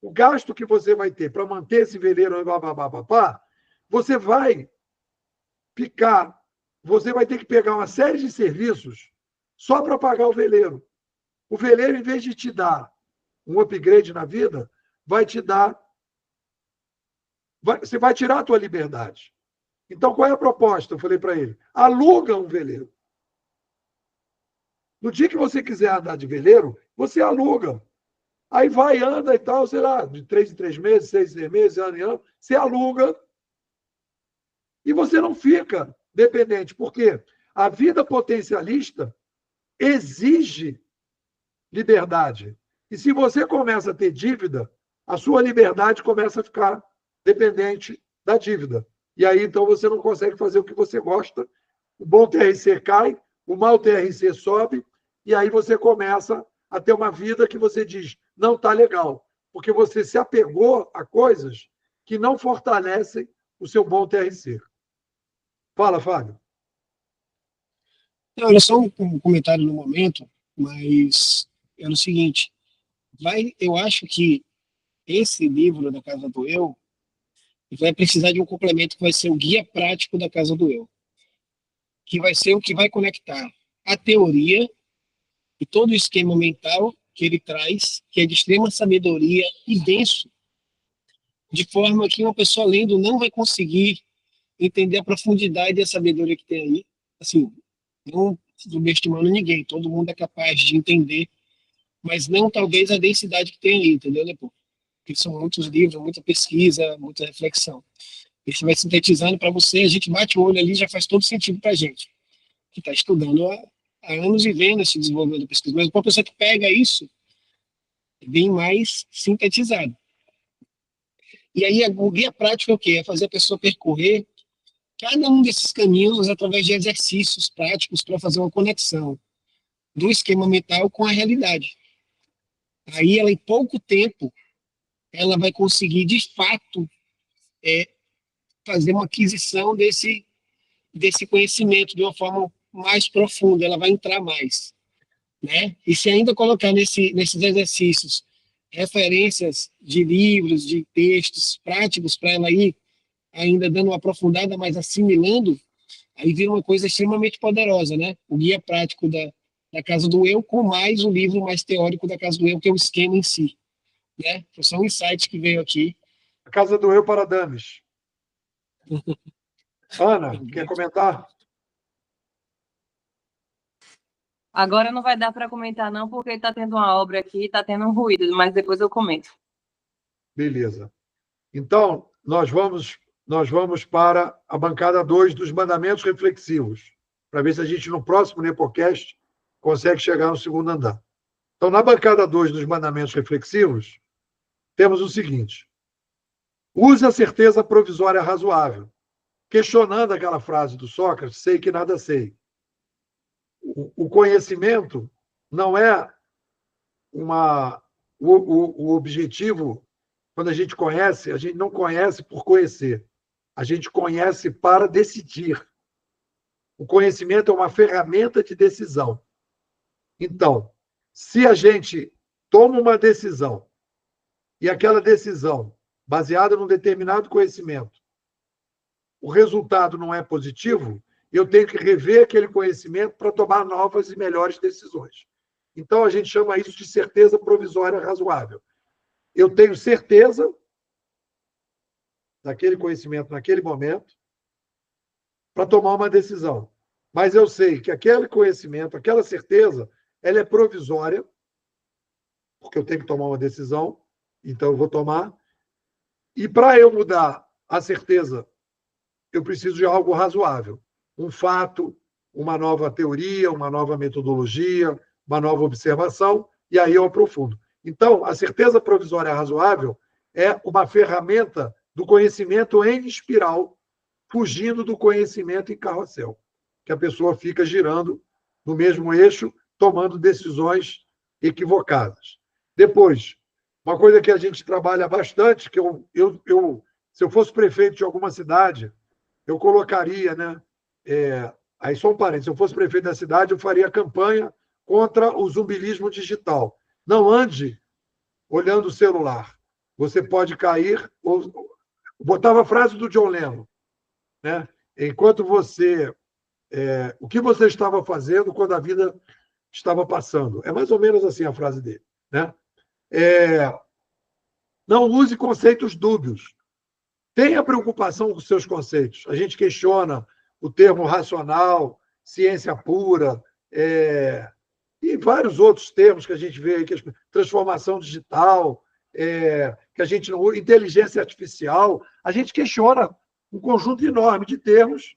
o gasto que você vai ter para manter esse veleiro, você vai ficar, você vai ter que pegar uma série de serviços só para pagar o veleiro. O veleiro, em vez de te dar um upgrade na vida, vai te dar. Você vai tirar a tua liberdade. Então, qual é a proposta? Eu falei para ele: aluga um veleiro. No dia que você quiser andar de veleiro, você aluga. Aí vai, anda e tal, sei lá, de 3 em 3 meses, 6 em 6 meses, ano em ano, você aluga e você não fica dependente, porque a vida potencialista exige liberdade. E se você começa a ter dívida, a sua liberdade começa a ficar dependente da dívida. E aí, então, você não consegue fazer o que você gosta, o bom TRC cai, o mau TRC sobe, e aí você começa a ter uma vida que você diz, não está legal, porque você se apegou a coisas que não fortalecem o seu bom TRC. Fala, Fábio. Não, era só um comentário no momento, mas é o seguinte, eu acho que esse livro da Casa do Eu vai precisar de um complemento que vai ser o guia prático da Casa do Eu, que vai ser o que vai conectar a teoria e todo o esquema mental que ele traz, que é de extrema sabedoria e denso, de forma que uma pessoa lendo não vai conseguir entender a profundidade da sabedoria que tem aí. Assim, não subestimando ninguém, todo mundo é capaz de entender, mas não talvez a densidade que tem aí, entendeu, Leopoldo? Porque são muitos livros, muita pesquisa, muita reflexão. Isso vai sintetizando para você, a gente bate o olho ali, já faz todo sentido para a gente, que está estudando há anos e vendo esse desenvolvimento da pesquisa. Mas uma pessoa que pega isso, vem mais sintetizado. E aí o guia prático é o quê? É fazer a pessoa percorrer cada um desses caminhos através de exercícios práticos para fazer uma conexão do esquema mental com a realidade. Aí ela, em pouco tempo, ela vai conseguir, de fato, fazer uma aquisição desse conhecimento de uma forma mais profunda, ela vai entrar mais. Né? E se ainda colocar nesses exercícios referências de livros, de textos práticos para ela ir ainda dando uma aprofundada, mas assimilando, aí vira uma coisa extremamente poderosa, né? O guia prático da Casa do Eu, com mais o livro mais teórico da Casa do Eu, que é o esquema em si. Né? Então, são insights que veio aqui. A Casa do Eu para dames. Ana, quer comentar? Agora não vai dar para comentar, não, porque está tendo uma obra aqui, está tendo um ruído, mas depois eu comento. Beleza. Então, nós vamos para a bancada 2 dos mandamentos reflexivos, para ver se a gente, no próximo Nepocast, consegue chegar no segundo andar. Então, na bancada 2 dos mandamentos reflexivos, temos o seguinte: use a certeza provisória razoável, questionando aquela frase do Sócrates, sei que nada sei. O conhecimento não é o objetivo, quando a gente conhece, a gente não conhece por conhecer, a gente conhece para decidir. O conhecimento é uma ferramenta de decisão. Então, se a gente toma uma decisão e aquela decisão, baseada num determinado conhecimento, o resultado não é positivo, eu tenho que rever aquele conhecimento para tomar novas e melhores decisões. Então, a gente chama isso de certeza provisória razoável. Eu tenho certeza daquele conhecimento naquele momento para tomar uma decisão. Mas eu sei que aquele conhecimento, aquela certeza, ela é provisória, porque eu tenho que tomar uma decisão, então eu vou tomar. E para eu mudar a certeza, eu preciso de algo razoável. Um fato, uma nova teoria, uma nova metodologia, uma nova observação, e aí eu aprofundo. Então, a certeza provisória razoável é uma ferramenta do conhecimento em espiral, fugindo do conhecimento em carrossel, que a pessoa fica girando no mesmo eixo, tomando decisões equivocadas. Depois, uma coisa que a gente trabalha bastante, que se eu fosse prefeito de alguma cidade, eu colocaria, né? Aí só um parênteses, se eu fosse prefeito da cidade, eu faria campanha contra o zumbilismo digital. Não ande olhando o celular. Você pode cair. Botava a frase do John Lennon, né? Enquanto você... o que você estava fazendo quando a vida estava passando? É mais ou menos assim a frase dele, né? Não use conceitos dúbios. Tenha preocupação com os seus conceitos. A gente questiona o termo racional, ciência pura, e vários outros termos que a gente vê aí, transformação digital, que a gente não, inteligência artificial. A gente questiona um conjunto enorme de termos.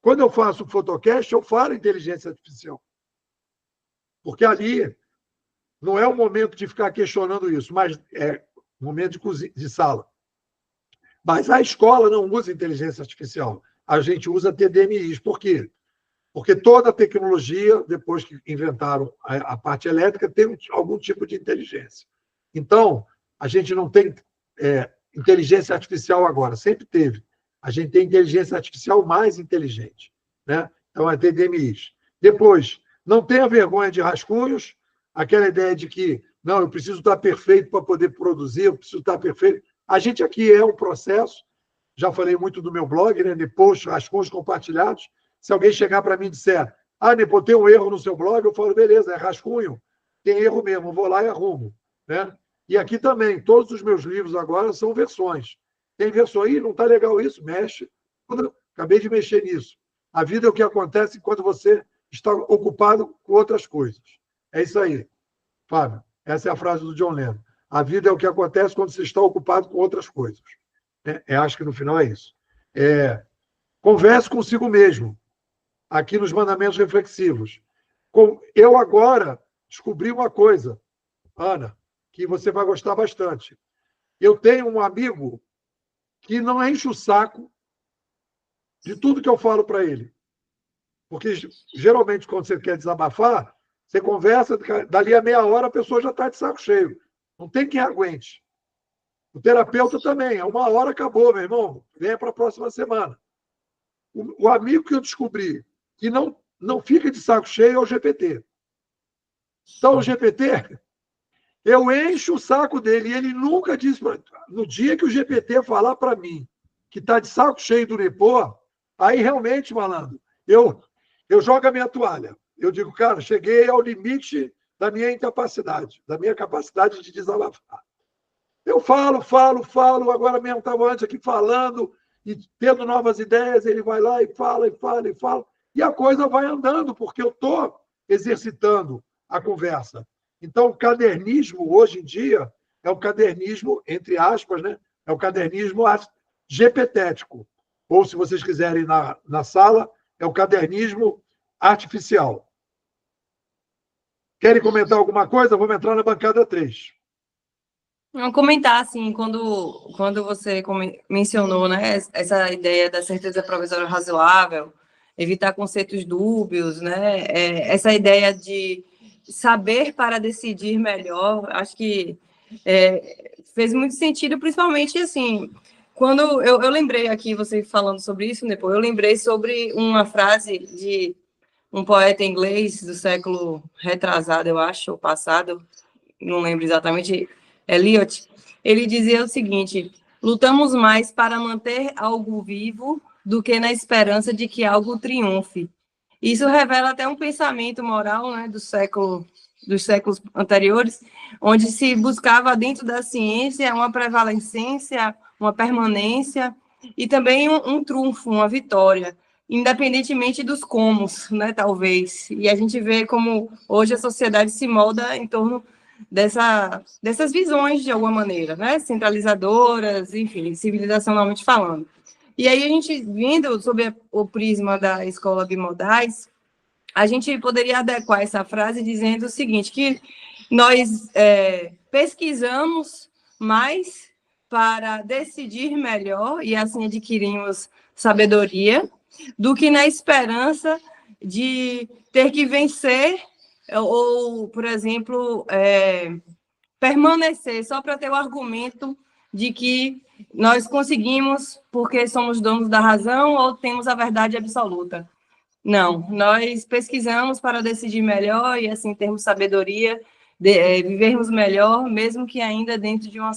Quando eu faço o Photocast, eu falo inteligência artificial. Porque ali não é o momento de ficar questionando isso, mas é o momento de sala. Mas a escola não usa inteligência artificial. A gente usa TDMIs. Por quê? Porque toda a tecnologia, depois que inventaram a parte elétrica, tem algum tipo de inteligência. Então, a gente não tem inteligência artificial agora, sempre teve. A gente tem inteligência artificial mais inteligente, né? Então, é TDMIs. Depois, não tenha vergonha de rascunhos, aquela ideia de que, não, eu preciso estar perfeito para poder produzir, eu preciso estar perfeito. A gente aqui é um processo, já falei muito do meu blog, né, de posts, rascunhos compartilhados. Se alguém chegar para mim e disser, Nepo, tem um erro no seu blog, eu falo, beleza, é rascunho, tem erro mesmo, vou lá e arrumo, né? E aqui também, todos os meus livros agora são versões. Tem versão aí, não está legal isso, mexe. Acabei de mexer nisso. A vida é o que acontece quando você está ocupado com outras coisas. É isso aí, Fábio. Essa é a frase do John Lennon. A vida é o que acontece quando você está ocupado com outras coisas. Acho que no final é isso. Converse consigo mesmo, aqui nos mandamentos reflexivos. Eu agora descobri uma coisa, Ana, que você vai gostar bastante. Eu tenho um amigo que não enche o saco de tudo que eu falo para ele. Porque, geralmente, quando você quer desabafar, você conversa, dali a meia hora a pessoa já está de saco cheio. Não tem quem aguente. O terapeuta também. 1 hora acabou, meu irmão. Venha para a próxima semana. O amigo que eu descobri que não fica de saco cheio é o GPT. Então, o GPT, eu encho o saco dele e ele nunca diz... No dia que o GPT falar para mim que está de saco cheio do Nepô, aí realmente, malandro, eu jogo a minha toalha. Eu digo, cara, cheguei ao limite da minha incapacidade, da minha capacidade de desabafar. Eu falo, agora mesmo estava antes aqui falando e tendo novas ideias, ele vai lá e fala, e a coisa vai andando, porque eu estou exercitando a conversa. Então, o cadernismo, hoje em dia, é o cadernismo, entre aspas, né? É o cadernismo GPTético. Ou, se vocês quiserem na sala, é o cadernismo artificial. Querem comentar alguma coisa? Vamos entrar na bancada 3. Vamos comentar, assim, quando você mencionou, né, essa ideia da certeza provisória razoável, evitar conceitos dúbios, né, essa ideia de saber para decidir melhor, acho que fez muito sentido, principalmente assim, quando eu lembrei aqui, você falando sobre isso, depois eu lembrei sobre uma frase de um poeta inglês do século retrasado, eu acho, ou passado, não lembro exatamente, Eliot. Ele dizia o seguinte: lutamos mais para manter algo vivo do que na esperança de que algo triunfe. Isso revela até um pensamento moral, né, dos séculos anteriores, onde se buscava dentro da ciência uma prevalecência, uma permanência e também um trunfo, uma vitória, independentemente dos comos, né, talvez. E a gente vê como hoje a sociedade se molda em torno dessas visões, de alguma maneira, né, centralizadoras, enfim, civilizacionalmente falando. E aí a gente, vindo sob o prisma da escola bimodais, a gente poderia adequar essa frase dizendo o seguinte, que nós pesquisamos mais para decidir melhor e assim adquirimos sabedoria, do que na esperança de ter que vencer ou, por exemplo, permanecer só para ter o argumento de que nós conseguimos porque somos donos da razão ou temos a verdade absoluta. Não, nós pesquisamos para decidir melhor e assim termos sabedoria, vivermos melhor, mesmo que ainda dentro de uma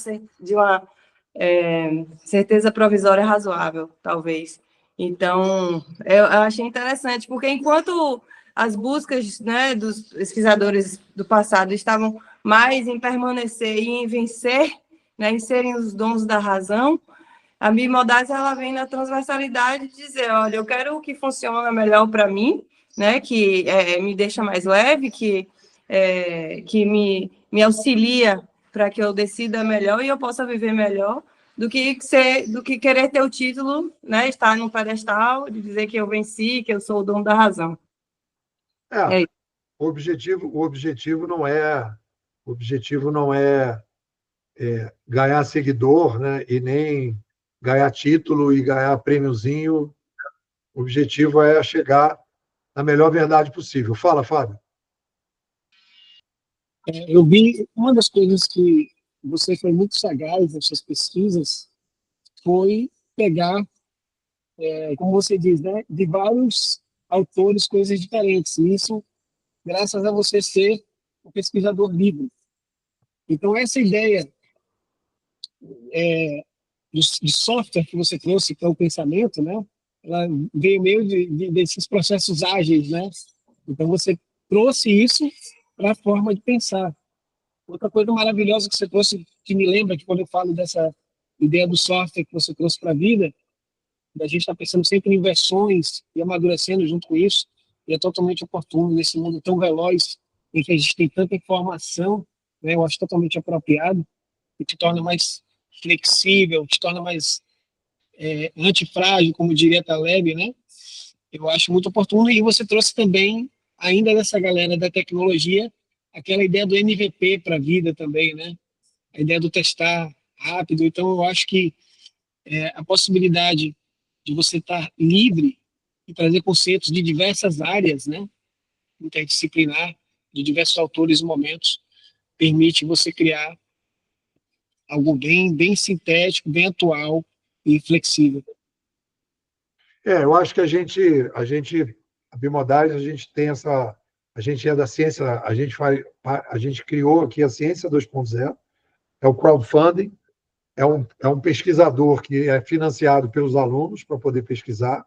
certeza provisória razoável, talvez. Então, eu achei interessante, porque enquanto as buscas, né, dos pesquisadores do passado estavam mais em permanecer e em vencer, né, em serem os donos da razão, a bimodais ela vem na transversalidade de dizer, olha, eu quero o que funciona melhor para mim, né, que me deixa mais leve, que me auxilia para que eu decida melhor e eu possa viver melhor, do que querer ter o título, né, estar num pedestal, de dizer que eu venci, que eu sou o dono da razão. O objetivo não é ganhar seguidor, né, e nem ganhar título e ganhar prêmiozinho. O objetivo é chegar na melhor verdade possível. Fala, Fábio. Eu vi uma das coisas que você foi muito sagaz nas suas pesquisas foi pegar, como você diz, né, de vários autores coisas diferentes. E isso graças a você ser um pesquisador livre. Então, essa ideia de software que você trouxe para o pensamento, né, ela veio meio desses processos ágeis, né? Então, você trouxe isso para a forma de pensar. Outra coisa maravilhosa que você trouxe, que me lembra que quando eu falo dessa ideia do software que você trouxe para a vida, a gente está pensando sempre em versões e amadurecendo junto com isso, e é totalmente oportuno nesse mundo tão veloz, em que a gente tem tanta informação, né, eu acho totalmente apropriado, e te torna mais flexível, te torna mais antifrágil, como diria Taleb, né? Eu acho muito oportuno, e você trouxe também, ainda dessa galera da tecnologia, aquela ideia do MVP para a vida também, né? A ideia do testar rápido. Então, eu acho que a possibilidade de você estar livre e trazer conceitos de diversas áreas, né? Interdisciplinar, de diversos autores e momentos, permite você criar algo bem sintético, bem atual e flexível. Eu acho que a Bimodais, a gente tem essa, a gente é da ciência, a gente criou aqui a Ciência 2.0, é o crowdfunding, é um pesquisador que é financiado pelos alunos para poder pesquisar,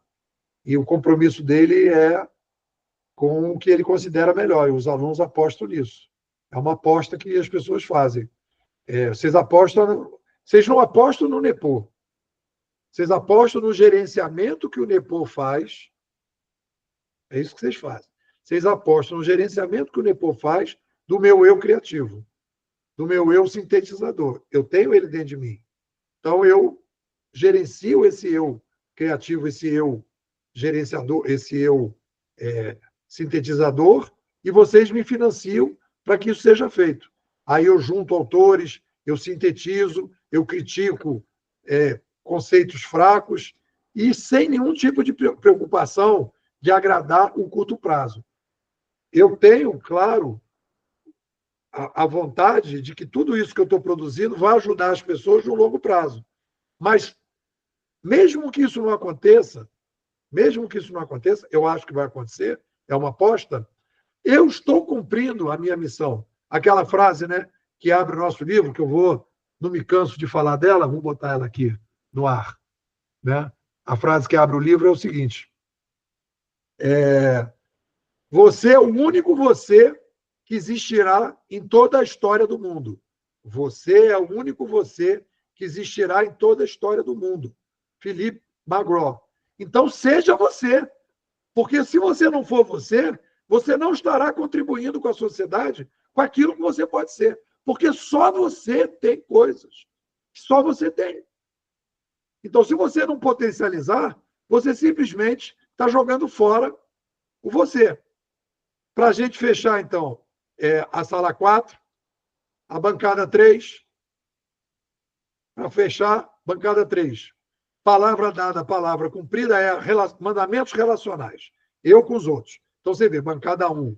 e o compromisso dele é com o que ele considera melhor, e os alunos apostam nisso. É uma aposta que as pessoas fazem. Vocês não apostam no NEPO, vocês apostam no gerenciamento que o NEPO faz. É isso que vocês fazem. Vocês apostam no gerenciamento que o NEPO faz do meu eu criativo, do meu eu sintetizador. Eu tenho ele dentro de mim. Então, eu gerencio esse eu criativo, esse eu gerenciador, esse eu sintetizador, e vocês me financiam para que isso seja feito. Aí eu junto autores, eu sintetizo, eu critico conceitos fracos e sem nenhum tipo de preocupação de agradar o curto prazo. Eu tenho, claro, a vontade de que tudo isso que eu estou produzindo vai ajudar as pessoas no longo prazo. Mas, mesmo que isso não aconteça, eu acho que vai acontecer, é uma aposta, eu estou cumprindo a minha missão. Aquela frase, né, que abre o nosso livro, que não me canso de falar dela, vou botar ela aqui no ar. Né? A frase que abre o livro é o seguinte: você é o único você que existirá em toda a história do mundo. Você é o único você que existirá em toda a história do mundo. Philippe Magro. Então, seja você. Porque se você não for você, você não estará contribuindo com a sociedade com aquilo que você pode ser. Porque só você tem coisas. Só você tem. Então, se você não potencializar, você simplesmente está jogando fora o você. Para a gente fechar, então, a sala 4, a bancada 3. Para fechar, bancada 3. Palavra dada, palavra cumprida mandamentos relacionais. Eu com os outros. Então, você vê, bancada 1,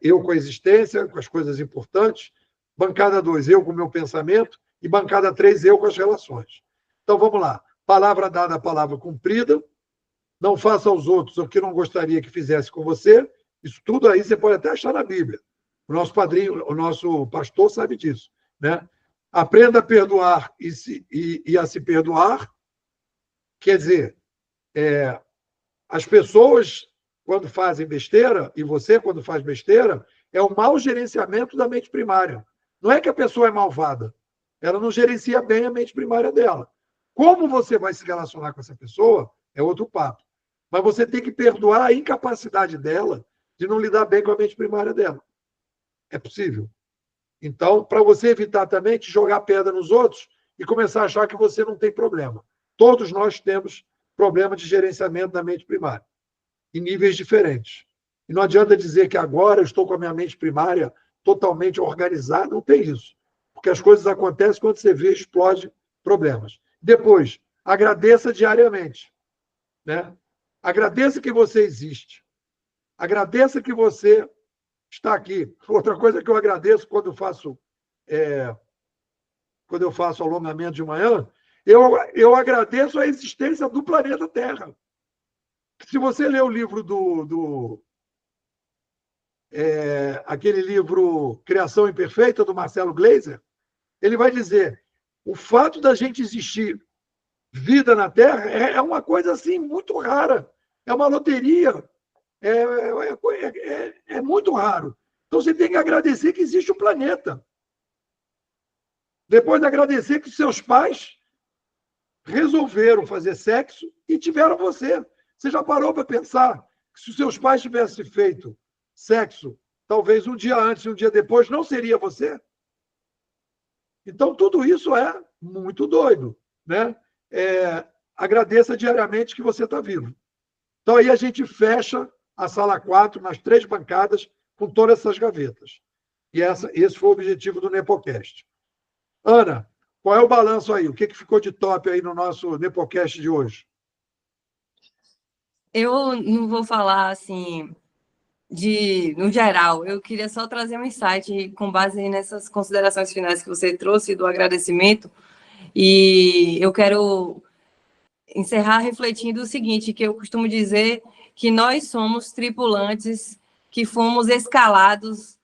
eu com a existência, com as coisas importantes. Bancada 2, eu com o meu pensamento. E bancada 3, eu com as relações. Então, vamos lá. Palavra dada, palavra cumprida. Não faça aos outros o que não gostaria que fizesse com você. Isso tudo aí você pode até achar na Bíblia. O nosso padrinho, o nosso pastor sabe disso. Né? Aprenda a perdoar e a se perdoar. Quer dizer, as pessoas, quando fazem besteira, e você, quando faz besteira, é o mau gerenciamento da mente primária. Não é que a pessoa é malvada. Ela não gerencia bem a mente primária dela. Como você vai se relacionar com essa pessoa é outro papo. Mas você tem que perdoar a incapacidade dela de não lidar bem com a mente primária dela. É possível. Então, para você evitar também de jogar pedra nos outros e começar a achar que você não tem problema. Todos nós temos problema de gerenciamento da mente primária, em níveis diferentes. E não adianta dizer que agora eu estou com a minha mente primária totalmente organizada, não tem isso. Porque as coisas acontecem quando você vê, explode problemas. Depois, agradeça diariamente. Né? Agradeça que você existe. Agradeça que você está aqui. Outra coisa que eu agradeço quando eu faço alongamento de manhã, eu agradeço a existência do planeta Terra. Se você ler o livro aquele livro Criação Imperfeita, do Marcelo Gleiser, ele vai dizer, o fato da gente existir vida na Terra é uma coisa assim muito rara, é uma loteria, é muito raro. Então você tem que agradecer que existe o planeta. Depois agradecer que seus pais resolveram fazer sexo e tiveram você. Você já parou para pensar que se os seus pais tivessem feito sexo, talvez um dia antes e um dia depois, não seria você? Então, tudo isso é muito doido. Né? Agradeça diariamente que você está vivo. Então, aí a gente fecha a sala 4 nas 3 bancadas com todas essas gavetas. E esse foi o objetivo do Nepocast. Ana, qual é o balanço aí? O que ficou de top aí no nosso Nepocast de hoje? Eu não vou falar assim no geral. Eu queria só trazer um insight com base nessas considerações finais que você trouxe do agradecimento. E eu quero encerrar refletindo o seguinte, que eu costumo dizer que nós somos tripulantes que fomos escalados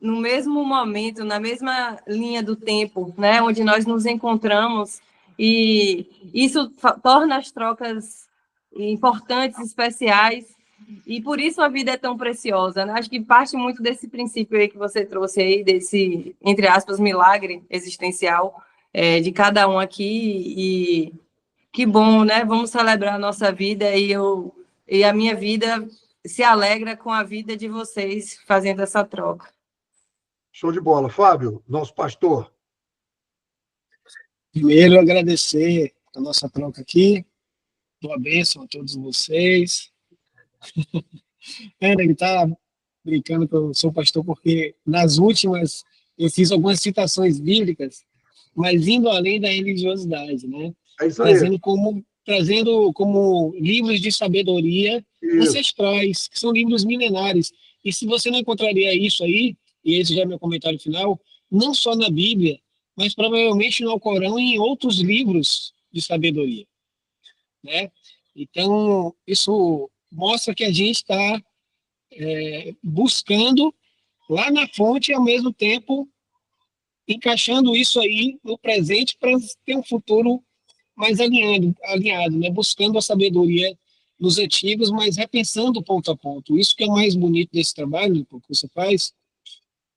no mesmo momento, na mesma linha do tempo, né, onde nós nos encontramos, e isso torna as trocas importantes, especiais, e por isso a vida é tão preciosa. Né? Acho que parte muito desse princípio aí que você trouxe aí, desse, entre aspas, milagre existencial de cada um aqui, e que bom, né? Vamos celebrar a nossa vida, e a minha vida se alegra com a vida de vocês fazendo essa troca. Show de bola. Fábio, nosso pastor. Primeiro, agradecer a nossa troca aqui. Boa bênção a todos vocês. Ele está brincando que eu sou pastor porque nas últimas eu fiz algumas citações bíblicas, mas indo além da religiosidade, né? É isso aí. Trazendo como livros de sabedoria isso. ancestrais, que são livros milenares. E se você não encontraria isso aí, e esse já é meu comentário final, não só na Bíblia, mas provavelmente no Alcorão e em outros livros de sabedoria, né? Então, isso mostra que a gente está buscando lá na fonte e, ao mesmo tempo, encaixando isso aí no presente para ter um futuro mais alinhado, né? Buscando a sabedoria nos antigos, mas repensando ponto a ponto. Isso que é o mais bonito desse trabalho que você faz,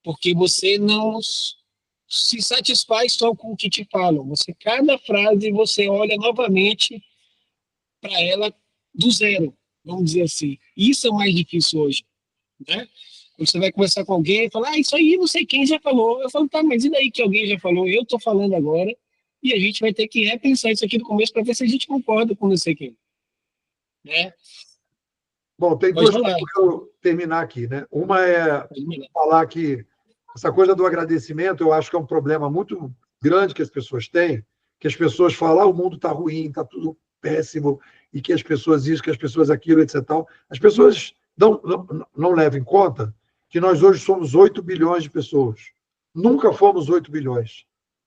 porque você não se satisfaz só com o que te falam. Você, cada frase, você olha novamente para ela do zero, vamos dizer assim. Isso é o mais difícil hoje, né? Quando você vai conversar com alguém e fala, isso aí não sei quem já falou. Eu falo, tá, mas e daí que alguém já falou? Eu estou falando agora, e a gente vai ter que repensar isso aqui do começo para ver se a gente concorda com não sei quem. Né? Bom, tem duas coisas para eu terminar aqui, né? Uma é falar que essa coisa do agradecimento, eu acho que é um problema muito grande que as pessoas têm, que as pessoas falam, o mundo está ruim, está tudo péssimo, e que as pessoas isso, que as pessoas aquilo, etc. As pessoas não levam em conta que nós hoje somos 8 bilhões de pessoas. Nunca fomos 8 bilhões.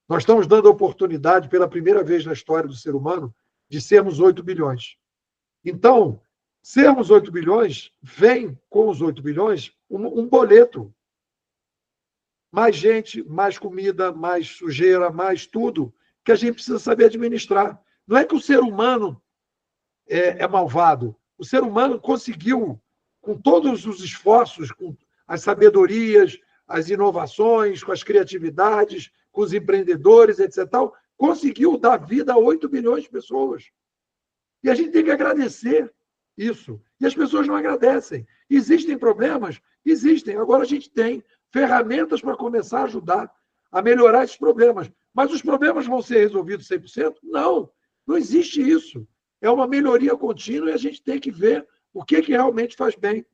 Nós estamos dando a oportunidade, pela primeira vez na história do ser humano, de sermos 8 bilhões. Então, sermos 8 bilhões, vem com os 8 bilhões um boleto. Mais gente, mais comida, mais sujeira, mais tudo, que a gente precisa saber administrar. Não é que o ser humano é malvado. O ser humano conseguiu, com todos os esforços, com as sabedorias, as inovações, com as criatividades, com os empreendedores, etc., conseguiu dar vida a 8 bilhões de pessoas. E a gente tem que agradecer isso. E as pessoas não agradecem. Existem problemas? Existem. Agora a gente tem ferramentas para começar a ajudar a melhorar esses problemas. Mas os problemas vão ser resolvidos 100%? Não, não existe isso. É uma melhoria contínua e a gente tem que ver o que realmente faz bem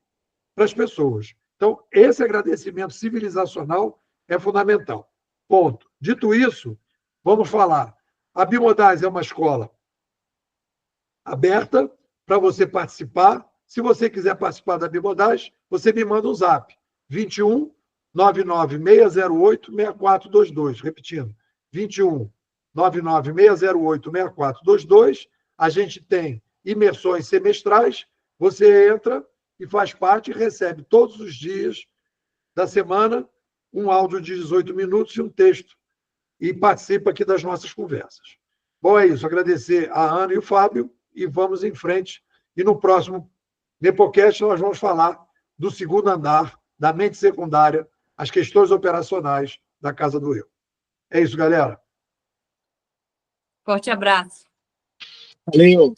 para as pessoas. Então, esse agradecimento civilizacional é fundamental. Ponto. Dito isso, vamos falar. A Bimodais é uma escola aberta para você participar. Se você quiser participar da Bimodais, você me manda um zap. 21 99608 6422. Repetindo, 21 99608 6422. A gente tem imersões semestrais. Você entra e faz parte e recebe todos os dias da semana um áudio de 18 minutos e um texto. E participa aqui das nossas conversas. Bom, é isso. Agradecer a Ana e o Fábio e vamos em frente. E no próximo Nepocast nós vamos falar do segundo andar, da mente secundária, as questões operacionais da Casa do Eu. É isso, galera. Forte abraço. Valeu.